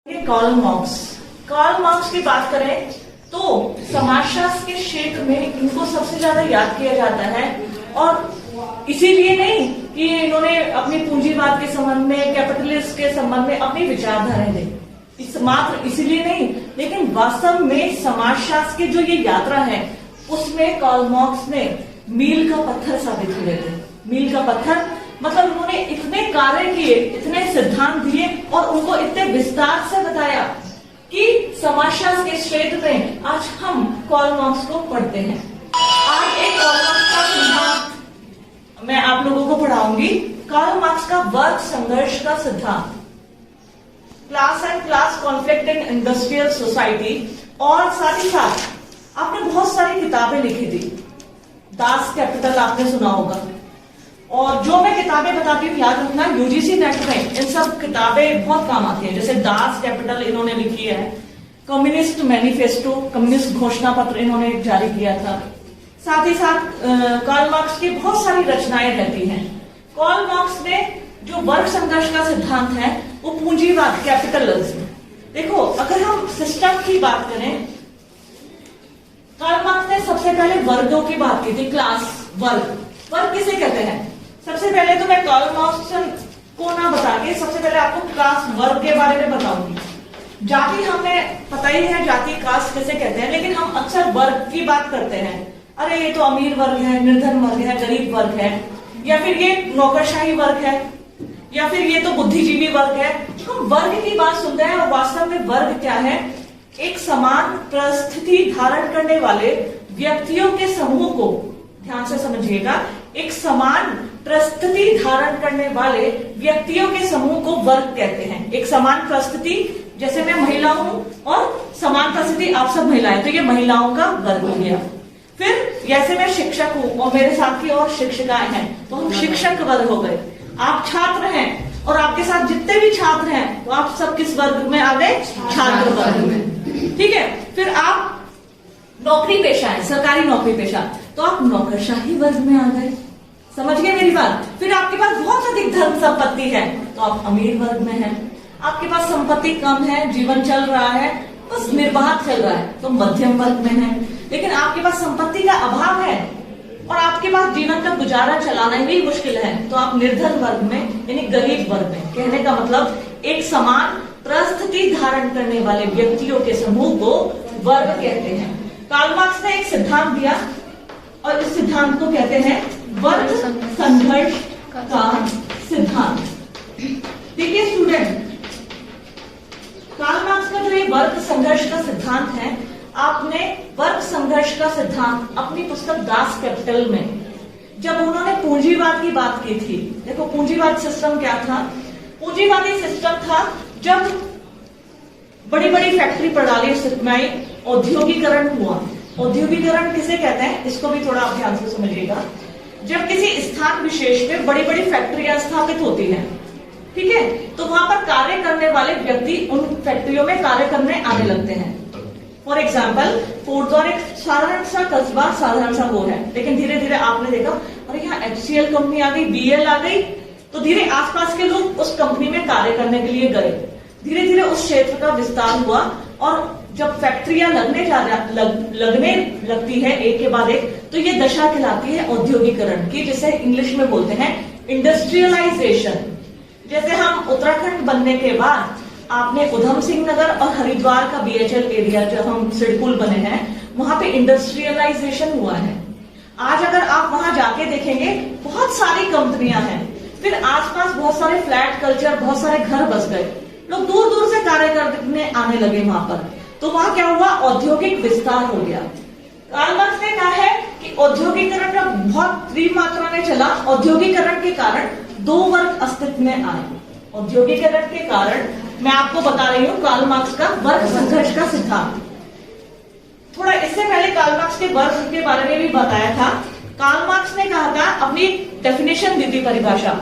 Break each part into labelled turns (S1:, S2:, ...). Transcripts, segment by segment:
S1: Karl Marx की बात करें तो समाजशास्त्र के क्षेत्र में इनको सबसे ज्यादा याद किया जाता है, और इसीलिए नहीं कि इन्होंने अपनी पूंजीवाद के संबंध में, कैपिटलिस्ट के संबंध में अपनी विचारधाराएं दी, मात्र इसीलिए नहीं, लेकिन वास्तव में समाजशास्त्र की जो ये यात्रा है उसमें कार्ल मार्क्स ने मील का पत्थर साबित हुए थे। मील का पत्थर मतलब उन्होंने इतने कार्य किए, इतने सिद्धांत दिए और उनको इतने विस्तार से बताया कि समाजशास्त्र के क्षेत्र में आज हम कार्ल मार्क्स को पढ़ते हैं। आज एक कार्ल मार्क्स का सिद्धांत मैं आप लोगों को पढ़ाऊंगी। कार्ल मार्क्स का वर्ग संघर्ष का सिद्धांत, class and class conflict in industrial society, और साथ ही साथ आपने बहुत सारी किताबें लिखी थी। दास कैपिटल आपने सुना होगा, और जो मैं किताबें बताती हूँ याद रखना, यूजीसी नेट में इन सब किताबें बहुत काम आती हैं। जैसे दास कैपिटल इन्होंने लिखी है, कम्युनिस्ट मैनिफेस्टो, कम्युनिस्ट घोषणा पत्र इन्होंने जारी किया था। साथ ही साथ कार्ल मार्क्स की बहुत सारी रचनाएं रहती हैं। कार्ल मार्क्स ने जो वर्ग संघर्ष का सिद्धांत है वो पूंजीवाद, कैपिटलिज्म। देखो, अगर हम सिस्टम की बात करें, कार्ल मार्क्स ने सबसे पहले वर्गों की बात की थी। क्लास, वर्ग किसे कहते हैं? सबसे पहले तो मैं कार्ल मार्क्स को ना बता के सबसे पहले आपको क्लास, वर्ग के बारे में बताऊंगी। जाति हमें पता ही है, जाति कास्ट किसे कहते हैं, लेकिन हम अक्सर वर्ग की बात करते हैं। अरे ये तो अमीर वर्ग है, निर्धन वर्ग है, गरीब वर्ग है, या फिर ये नौकरशाही वर्ग है, या फिर ये तो बुद्धिजीवी वर्ग है। हम वर्ग की बात सुनते हैं, और वास्तव में वर्ग क्या है? एक समान परिस्थिति धारण करने वाले व्यक्तियों के समूह को, ध्यान से समझिएगा, एक समान परिस्थिति धारण करने वाले व्यक्तियों के समूह को वर्ग कहते हैं। एक समान परिस्थिति, जैसे मैं महिला हूं और समान परिस्थिति आप सब महिलाएं, तो ये महिलाओं का वर्ग हो गया। फिर जैसे मैं शिक्षक हूं और मेरे साथ की और शिक्षिकाएं हैं, तो हम शिक्षक वर्ग हो गए। आप छात्र हैं और आपके साथ जितने भी छात्र हैं, तो आप सब किस वर्ग में आ गए? छात्र वर्ग में। ठीक है। फिर आप नौकरी पेशा है, सरकारी नौकरी पेशा, तो आप नौकरशाही वर्ग में आ गए। समझ गए मेरी बात? फिर आपके पास बहुत अधिक धन संपत्ति है, तो आप अमीर वर्ग में हैं। आपके पास संपत्ति कम है, जीवन चल रहा है, बस निर्बाध चल रहा है, तो मध्यम वर्ग में है। लेकिन आपके पास संपत्ति का अभाव है और आपके पास जीवन का गुजारा चलाना ही मुश्किल है, तो आप निर्धन वर्ग में, यानी गरीब वर्ग में। कहने का मतलब एक समान परिस्थिति धारण करने वाले व्यक्तियों के समूह को वर्ग कहते हैं। कार्ल मार्क्स ने एक सिद्धांत दिया और इस सिद्धांत को कहते हैं वर्ग संघर्ष का सिद्धांत। देखिए स्टूडेंट, कार्ल मार्क्स का जो ये वर्ग संघर्ष का सिद्धांत है, आपने वर्ग संघर्ष का सिद्धांत अपनी पुस्तक दास कैपिटल में, जब उन्होंने पूंजीवाद की बात की थी। देखो, पूंजीवाद सिस्टम क्या था? पूंजीवादी सिस्टम था जब बड़ी बड़ी फैक्ट्री प्रणाली स्थापित, औद्योगिकरण हुआ। औद्योगिकरण किसे कहते हैं, इसको भी थोड़ा आप ध्यान से समझिएगा। जब किसी स्थान विशेष में बड़ी बड़ी फैक्ट्रियां स्थापित होती हैं, ठीक है, तो वहां पर कार्य करने वाले व्यक्ति उन फैक्ट्रियों में कार्य करने आने लगते हैं। फॉर एग्जाम्पल, फोर्टद्वार एक साधारण सा कस्बा, साधारण सा वो है, लेकिन धीरे धीरे आपने देखा अरे यहाँ HCL कंपनी आ गई, BL आ गई, तो धीरे आसपास के लोग उस कंपनी में कार्य करने के लिए गए। धीरे धीरे उस क्षेत्र का विस्तार हुआ, और जब फैक्ट्रियां लगने लगती है एक के बाद एक, तो ये दशा कहलाती है औद्योगिकरण की, जिसे इंग्लिश में बोलते हैं इंडस्ट्रियलाइजेशन। जैसे हम उत्तराखंड बनने के बाद आपने उधम सिंह नगर और हरिद्वार का BHL एरिया, जो हम सिडकुल बने हैं, वहां पे इंडस्ट्रियलाइजेशन हुआ है। आज अगर आप वहां जाके देखेंगे, बहुत सारी कंपनियां हैं, फिर आसपास बहुत सारे फ्लैट कल्चर, बहुत सारे घर बस गए, लोग दूर दूर से कार्य करने आने लगे वहां पर, तो वहां क्या हुआ? औद्योगिक विस्तार हो गया। कार्ल मार्क्स ने कहा है कि औद्योगिकरण का बहुत तीव्र मात्रा में चला। औद्योगिकरण के कारण दो वर्ग अस्तित्व में आए। औद्योगिकरण के कारण मैं आपको बता रही हूं कार्ल मार्क्स का वर्ग संघर्ष का सिद्धांत। थोड़ा इससे पहले कार्ल मार्क्स के वर्ग के बारे में भी बताया था। कार्ल मार्क्स ने कहा था, अपनी डेफिनेशन दी थी, परिभाषा,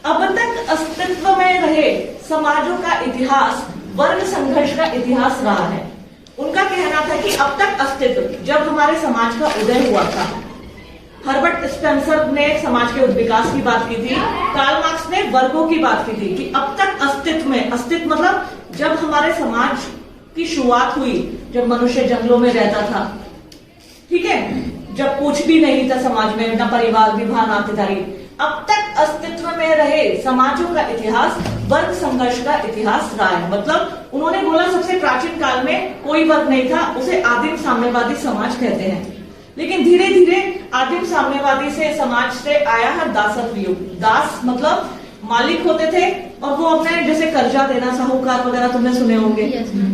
S1: अब तक अस्तित्व में रहे समाजों का इतिहास वर्ग संघर्ष का इतिहास रहा है। उनका कहना था कि अब तक अस्तित्व, जब हमारे समाज का उदय हुआ था, हर्बर्ट स्पेंसर ने समाज के विकास की बात की थी, कार्ल मार्क्स ने वर्गों की बात की थी कि अब तक अस्तित्व में, अस्तित्व मतलब जब हमारे समाज की शुरुआत हुई, जब मनुष्य जंगलों में रहता था, ठीक है, जब कुछ भी नहीं था समाज में, ना परिवार विवाह नातेदारी, अब तक अस्तित्व में रहे समाजों का इतिहास वर्ग संघर्ष का इतिहास रहा है। मतलब उन्होंने बोला सबसे प्राचीन काल में कोई वर्ग नहीं था, उसे आदिम साम्यवादी समाज कहते हैं। लेकिन धीरे धीरे आदिम साम्यवादी से समाज से आया है दासत्व युग। दास मतलब मालिक होते थे और वो अपने जैसे कर्जा देना, साहूकार वगैरह तुमने सुने होंगे,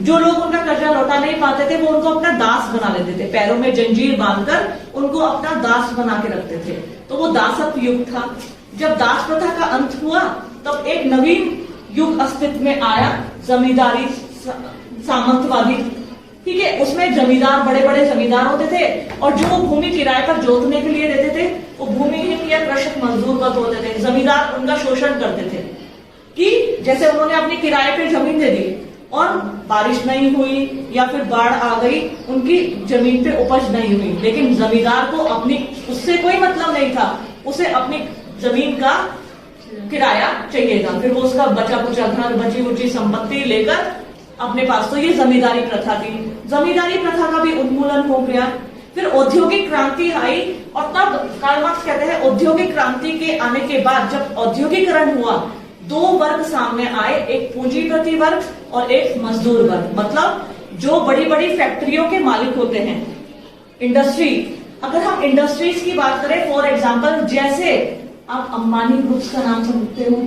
S1: जो लोग उनका कर्जा लौटा नहीं पाते थे वो उनको अपना दास बना लेते थे, पैरों में जंजीर बांधकर उनको अपना दास बना के रखते थे। तो वो दासत्व युग था। जब दास प्रथा का अंत हुआ तब एक नवीन युग अस्तित्व में आया, जमींदारी सामंतवादी, ठीक है। उसमें जमींदार, बड़े बड़े जमींदार होते थे और जो भूमि किराए पर जोतने के लिए देते थे वो भूमिहीन या कृषक मजदूर वर्ग होते थे। जमींदार उनका शोषण करते थे कि जैसे उन्होंने अपनी किराए पे जमीन दे दी और बारिश नहीं हुई या फिर बाढ़ आ गई, उनकी जमीन पे उपज नहीं हुई, लेकिन जमींदार को अपनी उससे कोई मतलब नहीं था, उसे अपनी जमीन का किराया चाहिए था, फिर वो उसका बचा कुचा घर, बची उची संपत्ति लेकर अपने पास। तो ये जमींदारी प्रथा थी। जमींदारी प्रथा का भी उन्मूलन हो गया। फिर औद्योगिक क्रांति आई और तब कार्ल मार्क्स कहते हैं औद्योगिक क्रांति के आने के बाद जब औद्योगिकरण हुआ, दो वर्ग सामने आए, एक पूंजीपति वर्ग और एक मजदूर वर्ग। मतलब जो बड़ी बड़ी फैक्ट्रियों के मालिक होते हैं, इंडस्ट्री, अगर हम इंडस्ट्रीज की बात करें, फॉर एग्जाम्पल जैसे आप अंबानी ग्रुप्स का नाम सुनते हो,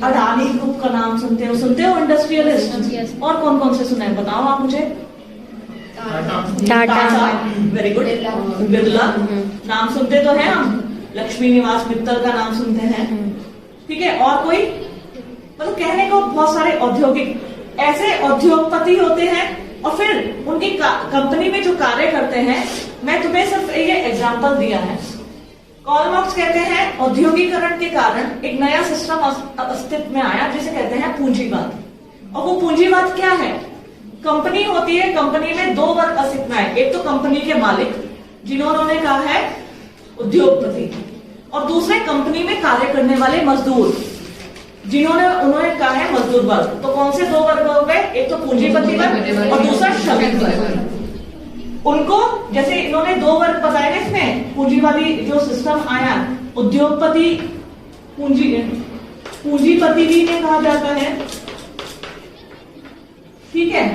S1: अडानी ग्रुप का नाम सुनते हो इंडस्ट्रियलिस्ट, और कौन कौन से सुना है बताओ आप मुझे। टाटा, वेरी गुड, बिरला नाम सुनते तो है हम, लक्ष्मी निवास मित्तल का नाम सुनते हैं, ठीक है। और कोई, मतलब कहने को बहुत सारे औद्योगिक ऐसे उद्योगपति होते हैं और फिर उनकी कंपनी में जो कार्य करते हैं। मैं तुम्हें सिर्फ ये एग्जांपल दिया है। कार्ल मार्क्स कहते हैं औद्योगिकरण के कारण एक नया सिस्टम अस्तित्व में आया जिसे कहते हैं पूंजीवाद। और वो पूंजीवाद क्या है? कंपनी होती है, कंपनी में दो वर्ग अस्तित्व में आए, एक तो कंपनी के मालिक जिन्होंने कहा है उद्योगपति, और दूसरे कंपनी में कार्य करने वाले मजदूर उन्होंने कहा है मजदूर वर्ग। तो कौन से दो वर्ग हो गए? एक तो पूंजीपति वर्ग और दूसरा श्रमिक वर्ग। उनको जैसे इन्होंने दो वर्ग बताए ना, इसमें पूंजीवादी जो सिस्टम आया, उद्योगपति पूंजीपति भी इन्हें कहा जाता है, ठीक है।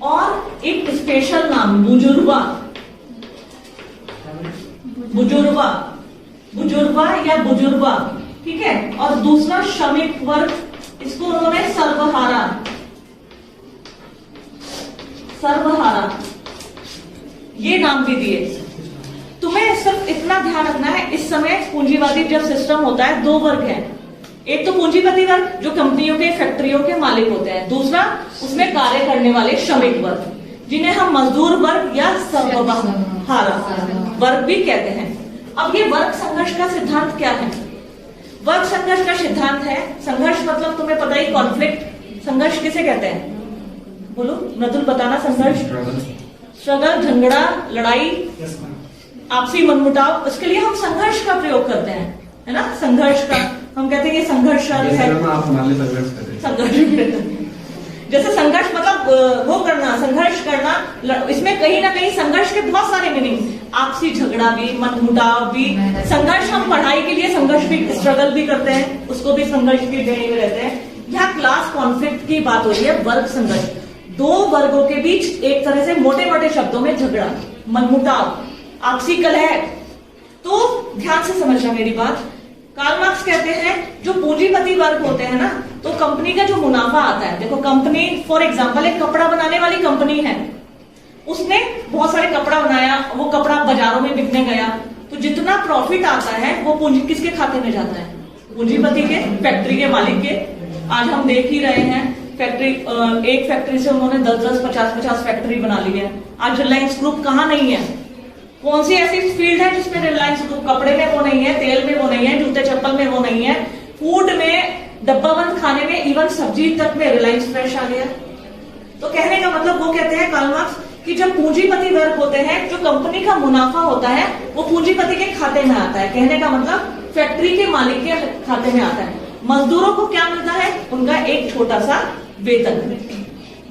S1: और एक स्पेशल नाम बुजुर्गा या बुजुर्गा, ठीक है। और दूसरा श्रमिक वर्ग, इसको उन्होंने सर्वहारा ये नाम भी दिए। तुम्हें सिर्फ इतना ध्यान रखना है, इस समय पूंजीवादी जब सिस्टम होता है दो वर्ग है, एक तो पूंजीपति वर्ग जो कंपनियों के फैक्ट्रियों के मालिक होते हैं, दूसरा उसमें कार्य करने वाले श्रमिक वर्ग जिन्हें हम मजदूर वर्ग या सर्वहारा वर्ग भी कहते हैं। अब ये वर्ग संघर्ष का सिद्धांत क्या है? वर्ग संघर्ष का सिद्धांत है, संघर्ष मतलब तुम्हें पता ही, कॉन्फ्लिक्ट। संघर्ष किसे कहते हैं? बोलो मृदुल, बताना। संघर्ष, स्ट्रगल, झगड़ा, लड़ाई, आपसी मनमुटाव, उसके लिए हम संघर्ष का प्रयोग करते हैं, है ना। संघर्ष का हम कहते हैं ये संघर्ष है, संघर्ष। जैसे संघर्ष मतलब वो करना, संघर्ष करना, इसमें कहीं ना कहीं संघर्ष के बहुत सारे मीनिंग, आपसी झगड़ा भी, मनमुटाव भी। संघर्ष हम पढ़ाई के लिए संघर्ष भी, स्ट्रगल भी करते हैं, उसको भी संघर्ष की श्रेणी में रहते हैं। यहाँ क्लास कॉन्फ्लिक्ट की बात हो रही है, वर्ग संघर्ष, दो वर्गों के बीच एक तरह से मोटे मोटे शब्दों में झगड़ा, मनमुटाव, आपसी कलह। तो ध्यान से समझना मेरी बात। कार्ल मार्क्स कहते हैं जो पूंजीपति वर्ग होते हैं ना, तो कंपनी का जो मुनाफा आता है, देखो कंपनी फॉर एग्जांपल एक कपड़ा बनाने वाली कंपनी है, उसने बहुत सारे कपड़ा बनाया, वो कपड़ा बाजारों में बिकने गया, तो जितना प्रॉफिट आता है वो पूंजी किसके खाते में जाता है? पूंजीपति के, फैक्ट्री के मालिक के। आज हम देख ही रहे हैं फैक्ट्री, एक फैक्ट्री से उन्होंने 10-10, 50-50 फैक्ट्री बना ली है। आज रिलायंस ग्रुप कहाँ नहीं है? कौन सी ऐसी फील्ड है जिसमें रिलायंस ग्रुप? कपड़े में वो नहीं है, तेल में वो नहीं है, जूते चप्पल में वो नहीं है, फूड में, डब्बाबंद खाने में, इवन सब्जी तक में रिलायंस फ्रेश आ गया। तो कहने का मतलब वो कहते हैं कार्ल मार्क्स कि जब पूंजीपति वर्ग होते हैं, जो कंपनी का मुनाफा होता है वो पूंजीपति के खाते में आता है। कहने का मतलब फैक्ट्री के मालिक के खाते में आता है। मजदूरों को क्या मिलता है? उनका एक छोटा सा वेतन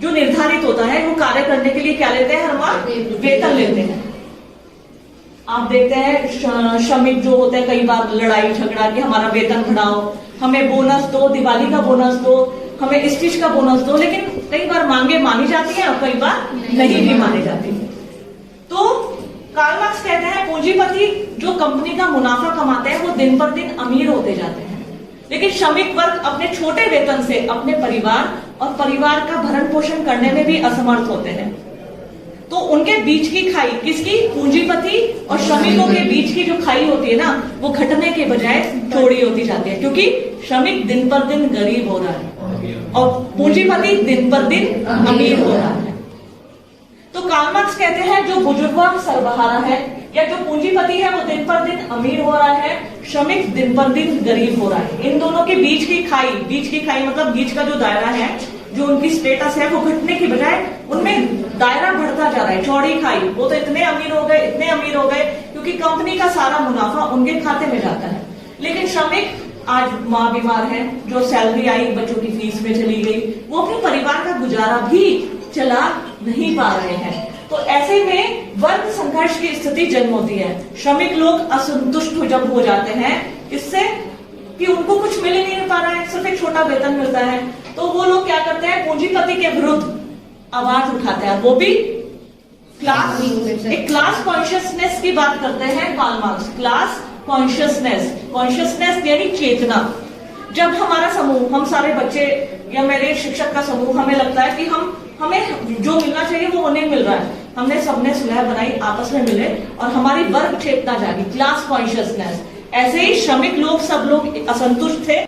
S1: जो निर्धारित होता है। वो कार्य करने के लिए क्या लेते हैं? हर माह वेतन लेते हैं। आप देखते हैं श्रमिक जो होते हैं कई बार लड़ाई झगड़ा कि हमारा वेतन बढ़ाओ, हमें बोनस दो, दिवाली का बोनस दो, हमें इस चीज का बोनस दो, लेकिन कई बार मांगे मानी जाती है और कई बार नहीं भी मानी जाती है। तो कार्ल मार्क्स कहते हैं पूंजीपति जो कंपनी का मुनाफा कमाते हैं वो दिन पर दिन अमीर होते जाते हैं, लेकिन श्रमिक वर्ग अपने छोटे वेतन से अपने परिवार और परिवार का भरण पोषण करने में भी असमर्थ होते हैं। तो उनके बीच की खाई, किसकी? पूंजीपति और श्रमिकों के बीच की जो खाई होती है ना, वो घटने के बजाय चौड़ी होती जाती है, क्योंकि श्रमिक दिन पर दिन गरीब हो रहा है और पूंजीपति दिन पर दिन अमीर हो रहा है। तो कार्ल मार्क्स कहते हैं जो बुजुर्ग सर्वहारा है या जो पूंजीपति है वो दिन पर दिन अमीर हो रहा है, श्रमिक दिन पर दिन गरीब हो रहा है। इन दोनों के बीच की खाई मतलब बीच का जो दायरा है, जो उनकी स्टेटस है, वो घटने की बजाय उनमें दायरा बढ़ता जा रहा है, चौड़ी खाई। वो तो इतने अमीर हो गए, इतने अमीर हो गए क्योंकि कंपनी का सारा मुनाफा उनके खाते में जाता है। लेकिन श्रमिक, आज माँ बीमार है, जो सैलरी आई बच्चों की फीस में चली गई, वो अपने परिवार का गुजारा भी चला नहीं पा रहे हैं। तो ऐसे में वर्ग संघर्ष की स्थिति जन्म होती है। श्रमिक लोग असंतुष्ट जब हो जाते हैं इससे कि उनको कुछ मिल ही नहीं पा रहा है, सिर्फ एक छोटा वेतन मिलता है, तो वो लोग क्या करते हैं? पूंजीपति के विरुद्ध आवाज उठाते हैं। वो भी क्लास कॉन्शियसनेस की बात करते हैं कार्ल मार्क्स। क्लास कॉन्शियसनेस यानी चेतना। जब हमारा समूह, हम सारे बच्चे या मेरे शिक्षक का समूह, हमें लगता है कि हमें जो मिलना चाहिए वो नहीं मिल रहा है, हमने सबने सुलह बनाई, आपस में मिले और हमारी वर्ग चेतना जागी, क्लास कॉन्शियसनेस। ऐसे ही श्रमिक लोग, सब लोग असंतुष्ट थे।